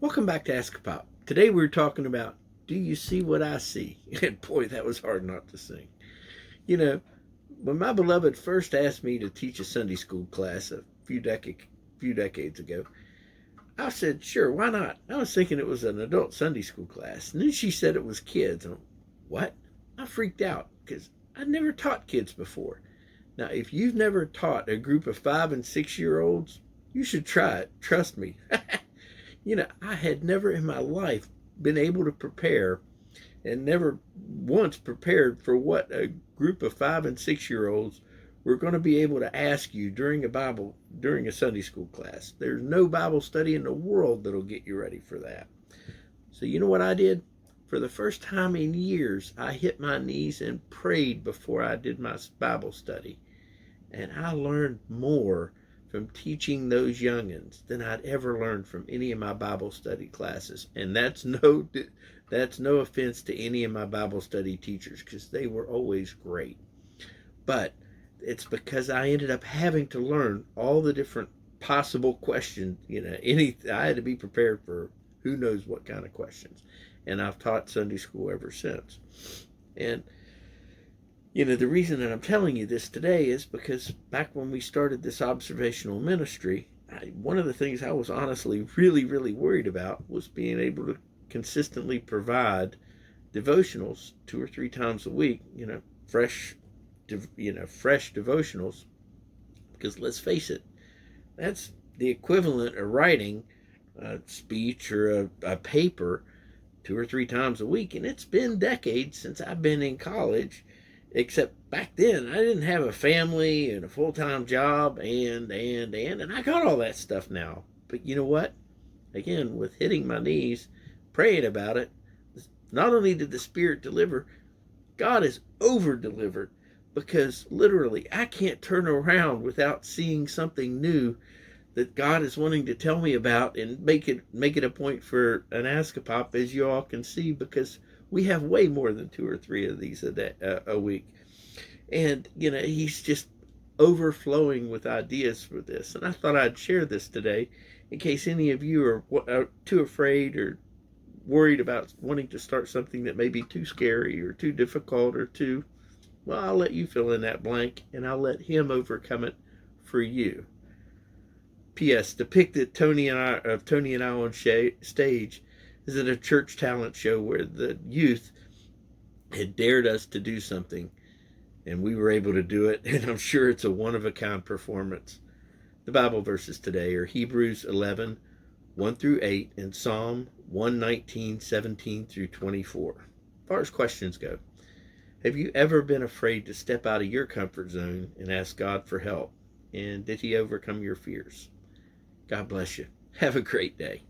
Welcome back to AskAPop. Today we're talking about Do You See What I See? And boy, that was hard not to sing. You know, when my beloved first asked me to teach a Sunday school class a few decades ago, I said, sure, why not? I was thinking it was an adult Sunday school class. And then she said it was kids. And what? I freaked out because I'd never taught kids before. Now, if you've never taught a group of 5 and 6 year olds, you should try it. Trust me. I had never in my life been able to prepare and never once prepared for what a group of 5 and 6 year olds were going to be able to ask you during a Sunday school class. There's no Bible study in the world that'll get you ready for that. So you know what I did? For the first time in years, I hit my knees and prayed before I did my Bible study. And I learned more from teaching those youngins than I'd ever learned from any of my Bible study classes. And that's no offense to any of my Bible study teachers, because they were always great. But it's because I ended up having to learn all the different possible questions. I had to be prepared for who knows what kind of questions. And I've taught Sunday school ever since. And the reason that I'm telling you this today is because back when we started this observational ministry, one of the things I was honestly really, really worried about was being able to consistently provide devotionals 2 or 3 times a week, fresh devotionals. Because let's face it, that's the equivalent of writing a speech or a paper 2 or 3 times a week. And it's been decades since I've been in college. Except back then, I didn't have a family and a full-time job and I got all that stuff now. But you know what? Again, with hitting my knees, praying about it, not only did the Spirit deliver, God has over-delivered, because literally I can't turn around without seeing something new that God is wanting to tell me about and make it a point for an AskAPop, as you all can see, because we have way more than 2 or 3 of these a week. And, he's just overflowing with ideas for this. And I thought I'd share this today in case any of you are too afraid or worried about wanting to start something that may be too scary or too difficult or well, I'll let you fill in that blank and I'll let him overcome it for you. P.S. Depicted Tony and I on stage is at a church talent show where the youth had dared us to do something, and we were able to do it, and I'm sure it's a one-of-a-kind performance. The Bible verses today are Hebrews 11, 1 through 8, and Psalm 119, 17 through 24. As far as questions go, have you ever been afraid to step out of your comfort zone and ask God for help? And did he overcome your fears? God bless you. Have a great day.